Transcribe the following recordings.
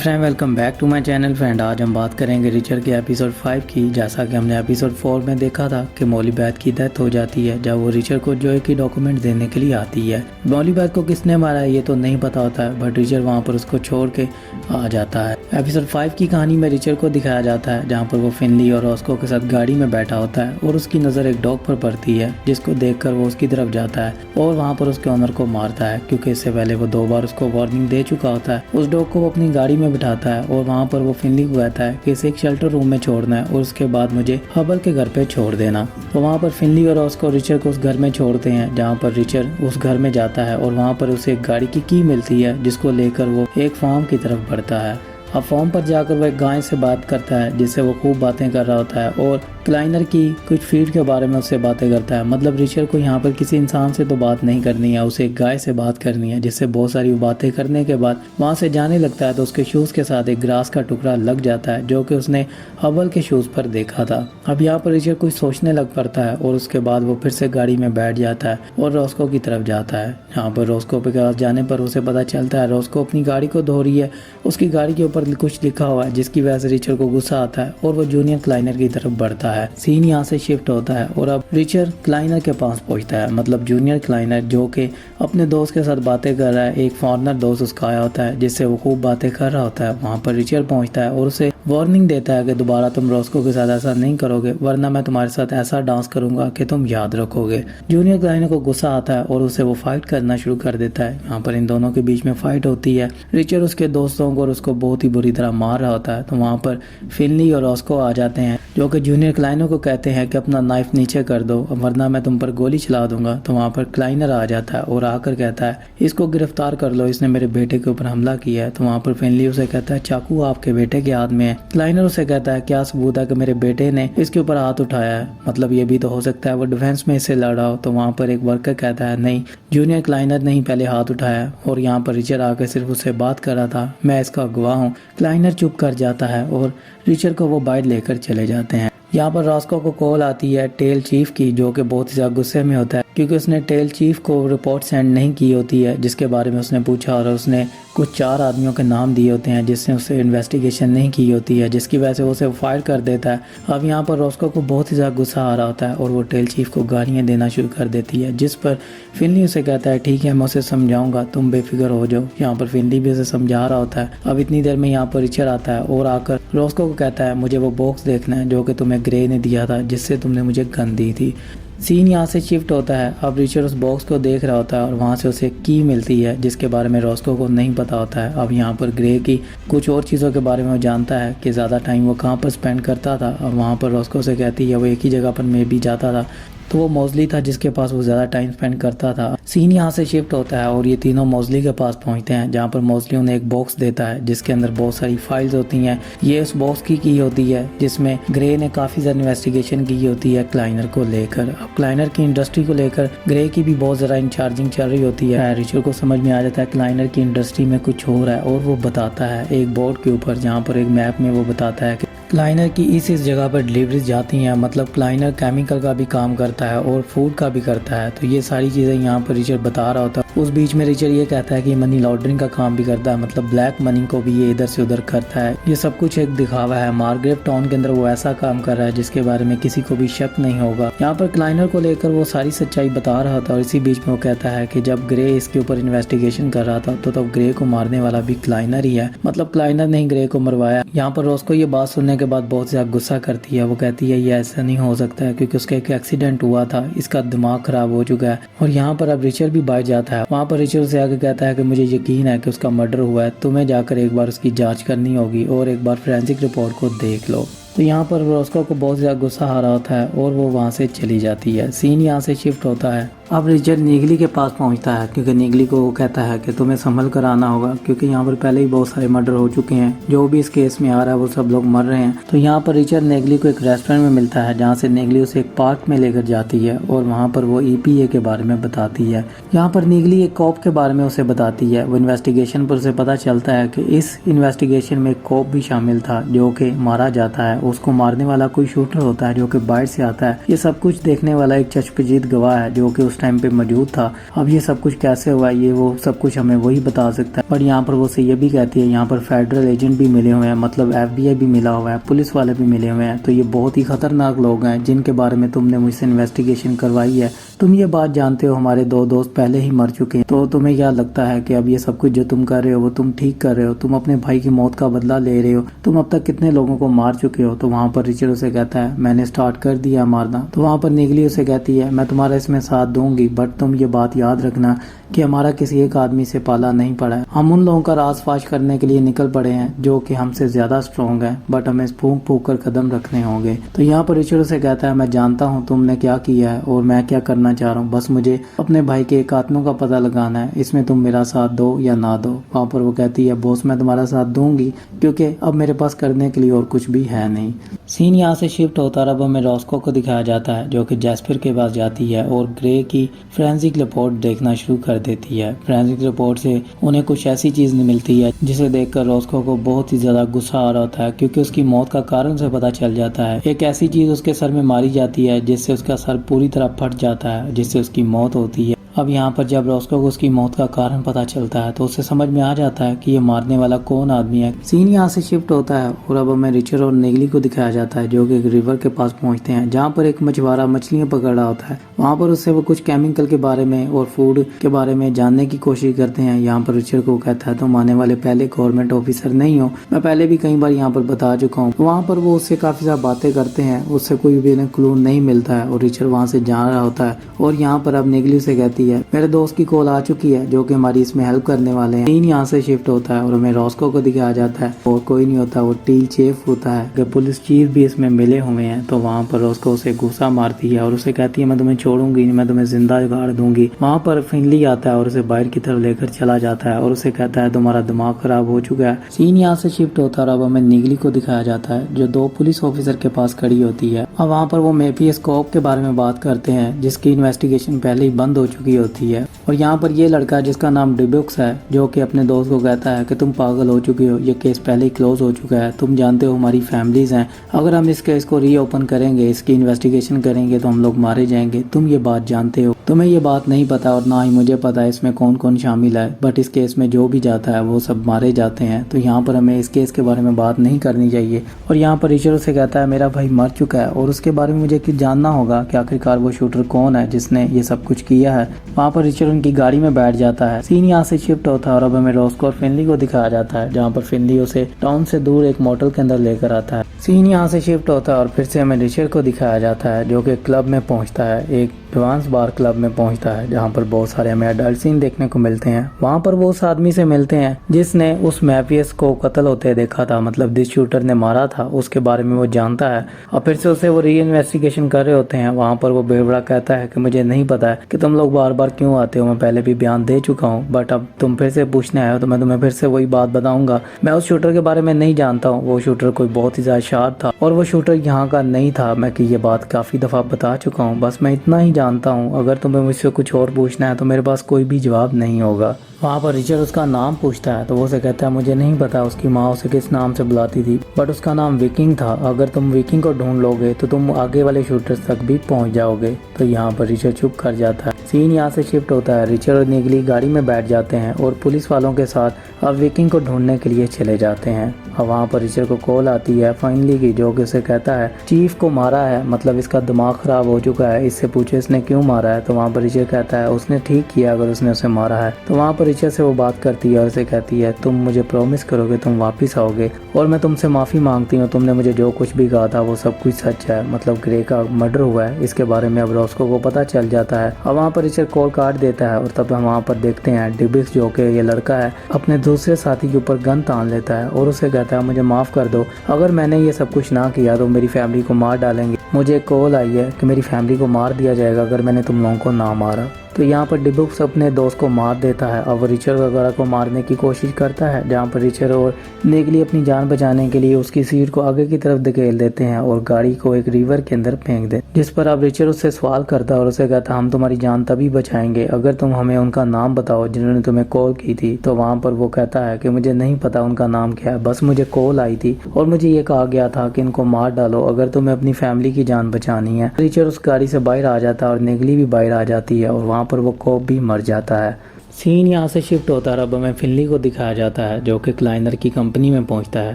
Friend, welcome back to my channel. Friend, आज हम बात करेंगे रिचर के एपिसोड 5 की। जैसा कि हमने एपिसोड 4 में देखा था कि मॉली बैथ की डेथ हो जाती है जब वो रिचर को जोए की डॉक्यूमेंट देने के लिए आती है। मॉली बैथ को किसने मारा है ये तो नहीं पता होता है, बट रिचर वहाँ पर उसको छोड़ के आ जाता है। एपिसोड 5 की कहानी में रिचर को दिखाया जाता है जहाँ पर वो फिनली और रॉस्को के साथ गाड़ी में बैठा होता है और उसकी नज़र एक डॉग पर पड़ती है, जिसको देखकर वो उसकी तरफ जाता है और वहाँ पर उसके ओनर को मारता है, क्योंकि इससे पहले वो 2 बार उसको वार्निंग दे चुका होता है। उस डॉग को वो अपनी गाड़ी में बिठाता है और वहाँ पर वो फिनली को कहता है कि इसे एक शेल्टर रूम में छोड़ना है और उसके बाद मुझे हबल के घर पे छोड़ देना। तो वहाँ पर फिनली और रॉस्को रिचर को उस घर में छोड़ते हैं, जहाँ पर रिचर उस घर में जाता है और वहाँ पर उसे एक गाड़ी की की मिलती है, जिसको लेकर वो एक फार्म की तरफ बढ़ता है। अब फार्म पर जाकर वह एक गाय से बात करता है, जिससे वो खूब बातें कर रहा होता है और क्लाइनर की कुछ फीड के बारे में उससे बातें करता है। मतलब रिचर को यहाँ पर किसी इंसान से तो बात नहीं करनी है, उसे एक गाय से बात करनी है। जिससे बहुत सारी बातें करने के बाद वहाँ से जाने लगता है तो उसके शूज़ के साथ एक ग्रास का टुकड़ा लग जाता है, जो कि उसने हबल के शूज़ पर देखा था। अब यहाँ पर रिचर कुछ सोचने लग पड़ता है और उसके बाद वो फिर से गाड़ी में बैठ जाता है और रॉस्को की तरफ जाता है। यहाँ पर रॉस्को के पास जाने पर उसे पता चलता है रॉस्को अपनी गाड़ी को धो रही है। उसकी गाड़ी के ऊपर कुछ लिखा हुआ है, जिसकी वजह से रिचर को गुस्सा आता है और वो जूनियर क्लाइनर की तरफ बढ़ता है। सीन यहाँ से शिफ्ट होता है और अब रिचर क्लाइनर के पास पहुंचता है। मतलब जूनियर क्लाइनर जो कि अपने दोस्त के साथ बातें कर रहा है। एक फॉरेनर दोस्त उसका आया होता है, जिससे वो खूब बातें कर रहा होता है। वहाँ पर रिचर पहुंचता है और उसे वार्निंग देता है कि दोबारा तुम रॉस्को के साथ ऐसा नहीं करोगे, वरना मैं तुम्हारे साथ ऐसा डांस करूंगा कि तुम याद रखोगे। जूनियर क्लाइनर को गुस्सा आता है और उसे वो फाइट करना शुरू कर देता है। यहाँ पर इन दोनों के बीच में फाइट होती है। रिचर उसके दोस्तों को और उसको बहुत ही बुरी तरह मार रहा होता है। तो वहाँ पर फिनली और रॉस्को आ जाते हैं, जो कि जूनियर क्लाइनर को कहते हैं कि अपना नाइफ नीचे कर दो, वरना मैं तुम पर गोली चला दूंगा। तो वहाँ पर क्लाइनर आ जाता है और आकर कहता है इसको गिरफ्तार कर लो, इसने मेरे बेटे के ऊपर हमला किया है। तो वहाँ पर फिनली उसे कहता है चाकू आपके बेटे के हाथ में है। क्लाइनर उसे कहता है क्या सबूत है कि मेरे बेटे ने इसके ऊपर हाथ उठाया है, मतलब ये भी तो हो सकता है वो डिफेंस में इससे लड़ा हो। तो वहाँ पर एक वर्कर कहता है नहीं, जूनियर क्लाइनर ने ही पहले हाथ उठाया और यहाँ पर रिचर आकर सिर्फ उससे बात कर रहा था, मैं इसका गवाह हूँ। क्लाइनर चुप कर जाता है और रिचर को वो बाइट लेकर चले जाते हैं। यहाँ पर रॉस्को को कॉल आती है टेल चीफ की, जो कि बहुत ही ज्यादा गुस्से में होता है क्योंकि उसने टेल चीफ को रिपोर्ट सेंड नहीं की होती है, जिसके बारे में उसने पूछा और उसने कुछ 4 आदमियों के नाम दिए होते हैं जिसने उससे इन्वेस्टिगेशन नहीं की होती है, जिसकी वजह से वो उसे फायर कर देता है। अब यहाँ पर रॉस्को को बहुत ही ज़्यादा गुस्सा आ रहा होता है और वो टेल चीफ को गालियाँ देना शुरू कर देती है, जिस पर फिनली उसे कहता है ठीक है मैं उसे समझाऊंगा, तुम बेफिक्र हो जाओ। यहाँ पर फिनली भी उसे समझा रहा होता है। अब इतनी देर में यहाँ पर रिचर आता है और आकर रॉस्को को कहता है मुझे वो बॉक्स देखना है जो कि तुम्हें ग्रे ने दिया था, जिससे तुमने मुझे गन दी थी। सीन यहाँ से शिफ्ट होता है। अब रिचर उस बॉक्स को देख रहा होता है और वहाँ से उसे की मिलती है, जिसके बारे में रॉस्को को नहीं पता होता है। अब यहाँ पर ग्रे की कुछ और चीज़ों के बारे में वो जानता है कि ज़्यादा टाइम वो कहाँ पर स्पेंड करता था, और वहाँ पर रॉस्को से कहती है वो एक ही जगह पर मैं भी जाता था, तो वो मोज़ली था जिसके पास वो ज़्यादा टाइम स्पेंड करता था। सीन यहाँ से शिफ्ट होता है और ये तीनों मोज़ली के पास पहुँचते हैं, जहाँ पर मोज़ली उन्हें एक बॉक्स देता है जिसके अंदर बहुत सारी फाइल्स होती हैं। ये उस बॉक्स की होती है जिसमें ग्रे ने काफ़ी ज़्यादा इन्वेस्टिगेशन की होती है क्लाइनर को लेकर। अब क्लाइनर की इंडस्ट्री को लेकर ग्रे की भी बहुत ज़्यादा इंचार्जिंग चल रही होती है। रिचर को समझ में आ जाता है क्लाइनर की इंडस्ट्री में कुछ हो रहा है और वो बताता है एक बोर्ड के ऊपर, जहाँ पर एक मैप में वो बताता है कि क्लाइनर की इस जगह पर डिलीवरीज जाती हैं। मतलब क्लाइनर केमिकल का भी काम करता है और फूड का भी करता है। तो ये सारी चीज़ें यहाँ पर रिचर बता रहा होता है। उस बीच में रिचर ये कहता है कि मनी लॉन्ड्रिंग का काम भी करता है, मतलब ब्लैक मनी को भी ये इधर से उधर करता है। ये सब कुछ एक दिखावा है। मार्ग्रेव टाउन के अंदर वो ऐसा काम कर रहा है जिसके बारे में किसी को भी शक नहीं होगा। यहाँ पर क्लाइनर को लेकर वो सारी सच्चाई बता रहा था और इसी बीच में वो कहता है कि जब ग्रे इसके ऊपर इन्वेस्टिगेशन कर रहा था तो तब ग्रे को मारने वाला भी क्लाइनर ही है, मतलब क्लाइनर ने ही ग्रे को मरवाया। यहाँ पर रॉस्को ये बात सुनने के बाद बहुत ज़्यादा गुस्सा करती है। वो कहती है ये ऐसा नहीं हो सकता है क्योंकि उसका एक एक्सीडेंट हुआ था, इसका दिमाग खराब हो चुका है। और यहाँ पर अब रिचर भी बैठ जाता है। वहाँ पर रिचर से आके कहता है कि मुझे यकीन है कि उसका मर्डर हुआ है, तुम्हें जाकर एक बार उसकी जांच करनी होगी और एक बार फोरेंसिक रिपोर्ट को देख लो। तो यहाँ पर रॉस्को को बहुत ज़्यादा गुस्सा आ रहा होता है और वो वहाँ से चली जाती है। सीन यहाँ से शिफ्ट होता है। अब रिचर निगली के पास पहुँचता है क्योंकि निगली को वो कहता है कि तुम्हें संभल कर आना होगा, क्योंकि यहाँ पर पहले ही बहुत सारे मर्डर हो चुके हैं, जो भी इस केस में आ रहा है वो सब लोग मर रहे हैं। तो यहाँ पर रिचर निगली को एक रेस्टोरेंट में मिलता है, जहाँ से निगली उसे एक पार्क में लेकर जाती है और वहाँ पर वो EPA के बारे में बताती है। यहाँ पर निगली एक कॉप के बारे में उसे बताती है। वो इन्वेस्टिगेशन पर उसे पता चलता है कि इस इन्वेस्टिगेशन में एक कॉप भी शामिल था जो कि मारा जाता है उसको मारने वाला कोई शूटर होता है जो कि बाहर से आता है। ये सब कुछ देखने वाला एक चश्मदीद गवाह है जो कि उस टाइम पे मौजूद था। अब ये सब कुछ कैसे हुआ ये वो सब कुछ हमें वही बता सकता है। पर यहाँ पर वो से ये भी कहती है यहाँ पर फेडरल एजेंट भी मिले हुए हैं, मतलब FBI भी मिला हुआ है, पुलिस वाले भी मिले हुए हैं। तो ये बहुत ही खतरनाक लोग हैं जिनके बारे में तुमने मुझसे इन्वेस्टिगेशन करवाई है। तुम ये बात जानते हो हमारे 2 दोस्त पहले ही मर चुके हैं, तो तुम्हें क्या लगता है कि अब ये सब कुछ जो तुम कर रहे हो वो तुम ठीक कर रहे हो? तुम अपने भाई की मौत का बदला ले रहे हो। तुम अब तक कितने लोगों को मार चुके हो? तो वहाँ पर रिचर्ड उसे कहता है मैंने स्टार्ट कर दिया मारना। तो वहाँ पर निगली उसे कहती है मैं तुम्हारा इसमें साथ दूंगी, बट तुम ये बात याद रखना कि हमारा किसी एक आदमी से पाला नहीं पड़ा है। हम उन लोगों का राज फाश करने के लिए निकल पड़े हैं जो कि हमसे ज्यादा स्ट्रॉन्ग है, बट हमें फूंक फूंक कर कदम रखने होंगे। तो यहाँ पर रिचर्ड से कहता है मैं जानता हूँ तुमने क्या किया है और मैं क्या करना चाह रहा हूँ, बस मुझे अपने भाई के एक आत्मा का पता लगाना है, इसमें तुम मेरा साथ दो या ना दो। वहाँ पर वो कहती है बॉस मैं तुम्हारा साथ दूंगी क्योंकि अब मेरे पास करने के लिए और कुछ भी है नहीं। सीन यहाँ से शिफ्ट होता रहा, अब हमें रॉस्को को दिखाया जाता है जो कि जैस्पर के पास जाती है और ग्रे की फोरेंसिक रिपोर्ट देखना शुरू कर देती है। फोरेंसिक रिपोर्ट से उन्हें कुछ ऐसी चीज मिलती है जिसे देखकर रॉस्को को बहुत ही ज्यादा गुस्सा आ रहा होता है क्योंकि उसकी मौत का कारण से पता चल जाता है। एक ऐसी चीज उसके सर में मारी जाती है जिससे उसका सर पूरी तरह फट जाता है, जिससे उसकी मौत होती है। अब यहाँ पर जब रॉस्को को उसकी मौत का कारण पता चलता है तो उसे समझ में आ जाता है कि ये मारने वाला कौन आदमी है। सीन यहाँ से शिफ्ट होता है और अब हमें रिचर्ड और नेगली को दिखाया जाता है जो कि एक रिवर के पास पहुँचते हैं जहाँ पर एक मछुआरा मछलियाँ पकड़ रहा होता है। वहाँ पर उससे वो कुछ केमिकल के बारे में और फूड के बारे में जानने की कोशिश करते हैं। यहाँ पर रिचर्ड को कहता है तुम आने वाले पहले गवर्नमेंट ऑफिसर नहीं हो, मैं पहले भी कई बार यहाँ पर बता चुका हूँ। वहाँ पर वो उससे काफी सारी बातें करते हैं, उससे कोई भी क्लू नहीं मिलता है और रिचर्ड वहाँ से जा रहा होता है। और यहाँ पर अब नेगली से कहती है मेरे दोस्त की कॉल आ चुकी है जो कि हमारी इसमें हेल्प करने वाले हैं। सीन यहाँ से शिफ्ट होता है और हमें रॉस्को को दिखाया जाता है और कोई नहीं होता, वो टील चीफ होता है कि पुलिस चीफ भी इसमें मिले हुए हैं। तो वहाँ पर रॉस्को उसे गुस्सा मारती है और उसे कहती है मैं तुम्हें छोड़ूंगी, मैं तुम्हें जिंदा गाड़ दूंगी। वहाँ पर फिनली आता है और उसे बाहर की तरफ लेकर चला जाता है और उसे कहता है तुम्हारा दिमाग खराब हो चुका है। सीन यहाँ से शिफ्ट होता है और अब हमें निगली को दिखाया जाता है जो 2 पुलिस ऑफिसर के पास खड़ी होती है। अब वहाँ पर वो मेफियोस्कोप के बारे में बात करते हैं जिसकी इन्वेस्टिगेशन पहले ही बंद हो चुकी होती है। और यहाँ पर ये लड़का जिसका नाम डिब्यूक्स है जो कि अपने दोस्त को कहता है कि तुम पागल हो चुके हो, ये केस पहले ही क्लोज हो चुका है, तुम जानते हो हमारी फैमिलीज हैं, अगर हम इस केस को रीओपन करेंगे, इसकी इन्वेस्टिगेशन करेंगे तो हम लोग मारे जाएंगे, तुम ये बात जानते हो। तुम्हें ये बात नहीं पता और ना ही मुझे पता है इसमें कौन कौन शामिल है, बट इस केस में जो भी जाता है वो सब मारे जाते हैं। तो यहाँ पर हमें इस केस के बारे में बात नहीं करनी चाहिए। और यहाँ पर रिचर्ड से कहता है मेरा भाई मर चुका है और उसके बारे में मुझे जानना होगा कि आखिरकार वो शूटर कौन है जिसने ये सब कुछ किया है। वहाँ पर रिचर्ड उनकी गाड़ी में बैठ जाता है। सीन यहाँ से शिफ्ट होता है और अब हमें रॉस्को और फिनली को दिखाया जाता है जहाँ पर फिनली उसे टाउन से दूर एक मोटल के अंदर लेकर आता है। सीन यहाँ से शिफ्ट होता है और फिर से हमें रिचर्ड को दिखाया जाता है जो कि क्लब में पहुँचता है, एक एडवांस बार क्लब में पहुंचता है जहां पर बहुत सारे हमें अडल्ट सीन देखने को मिलते हैं। वहां पर वो उस आदमी से मिलते हैं जिसने उस मैफियस को कत्ल होते देखा था, मतलब जिस शूटर ने मारा था उसके बारे में वो जानता है और फिर से उसे वो री इन्वेस्टिगेशन कर रहे होते हैं। वहां पर वो बेवड़ा कहता है कि मुझे नहीं पता है कि तुम लोग बार बार क्यों आते हो, मैं पहले भी बयान दे चुका हूँ, बट अब तुम फिर से पूछने आए हो तो मैं तुम्हें फिर से वही बात बताऊंगा। मैं उस शूटर के बारे में नहीं जानता हूँ, वो शूटर कोई बहुत ही ज्यादा शार्प था और वो शूटर यहाँ का नहीं था। मैं कि ये बात काफी दफा बता चुका हूँ, बस मैं इतना ही जानता हूँ। अगर तुम्हें मुझसे कुछ और पूछना है तो मेरे पास कोई भी जवाब नहीं होगा। वहाँ पर रिचर्ड उसका नाम पूछता है तो वो उसे कहता है मुझे नहीं पता उसकी माँ उसे किस नाम से बुलाती थी, बट उसका नाम विकिंग था। अगर तुम विकिंग को ढूंढ लोगे तो तुम आगे वाले शूटर्स तक भी पहुँच जाओगे। तो यहाँ पर रिचर्ड चुप कर जाता है। सीन यहाँ से शिफ्ट होता है, रिचर्ड और निगली गाड़ी में बैठ जाते हैं और पुलिस वालों के साथ अब विकिंग को ढूंढने के लिए चले जाते हैं। और वहाँ पर रिचर्ड को कॉल आती है फाइनली की, जो कि उसे कहता है चीफ को मारा है, मतलब इसका दिमाग खराब हो चुका है, इससे पूछे इसने क्यों मारा है। तो वहाँ पर रिचर्ड कहता है उसने ठीक किया अगर उसने उसे मारा है। तो वहाँ पर रिचर्ड से वो बात करती है और उसे कहती है तुम मुझे प्रॉमिस करोगे तुम वापस आओगे और मैं तुमसे माफ़ी मांगती हूँ, तुमने मुझे जो कुछ भी कहा था वो सब कुछ सच है, मतलब ग्रे का मर्डर हुआ है, इसके बारे में अब रॉस्को को पता चल जाता है। और वहाँ पर रिचर्ड कॉल काट देता है और तब हम वहाँ पर देखते हैं डिबिक्स जो कि ये लड़का है अपने दूसरे साथी के ऊपर गन तान लेता है और उसे कहता है मुझे माफ़ कर दो, अगर मैंने ये सब कुछ ना किया तो मेरी फैमिली को मार डालेंगे। मुझे कॉल आई है कि मेरी फैमिली को मार दिया जाएगा अगर मैंने तुम लोगों को ना मारा। तो यहाँ पर डिब्बूक्स अपने दोस्त को मार देता है और वो रिचर्ड वगैरह को मारने की कोशिश करता है, जहाँ पर रिचर्ड और नेगली अपनी जान बचाने के लिए उसकी सीट को आगे की तरफ धकेल देते हैं और गाड़ी को एक रिवर के अंदर फेंक दे, जिस पर अब रिचर्ड उससे सवाल करता है और उसे कहता है हम तुम्हारी जान तभी बचाएंगे अगर तुम हमें उनका नाम बताओ जिन्होंने तुम्हें कॉल की थी। तो वहाँ पर वो कहता है कि मुझे नहीं पता उनका नाम क्या है, बस मुझे कॉल आई थी और मुझे ये कहा गया था कि इनको मार डालो अगर तुम्हें अपनी फैमिली की जान बचानी है। रिचर्ड उस गाड़ी से बाहर आ जाता है और नेगली भी बाहर आ जाती है और वहाँ पर वो कॉप भी मर जाता है। सीन यहाँ से शिफ्ट होता है, अब हमें फिनली को दिखाया जाता है जो कि क्लाइनर की कंपनी में पहुंचता है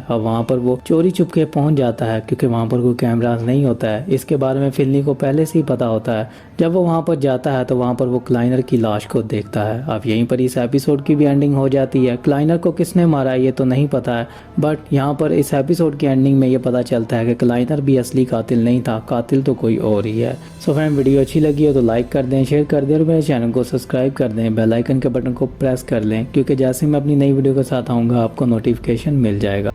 और वहाँ पर वो चोरी चुपके पहुंच जाता है क्योंकि वहाँ पर कोई कैमरास नहीं होता है। इसके बारे में फिनली को पहले से ही पता होता है। जब वो वहाँ पर जाता है तो वहाँ पर वो क्लाइनर की लाश को देखता है। अब यहीं पर इस एपिसोड की भी एंडिंग हो जाती है। क्लाइनर को किसने मारा है ये तो नहीं पता है, बट यहाँ पर इस एपिसोड की एंडिंग में ये पता चलता है कि क्लाइनर भी असली कातिल नहीं था, कातिल तो कोई और ही है। सो फ्रेंड, वीडियो अच्छी लगी हो तो लाइक कर दें, शेयर कर दें और मेरे चैनल को सब्सक्राइब कर दें, बेल आइकन के बटन को प्रेस कर लें क्योंकि जैसे मैं अपनी नई वीडियो के साथ आऊँगा आपको नोटिफिकेशन मिल जाएगा।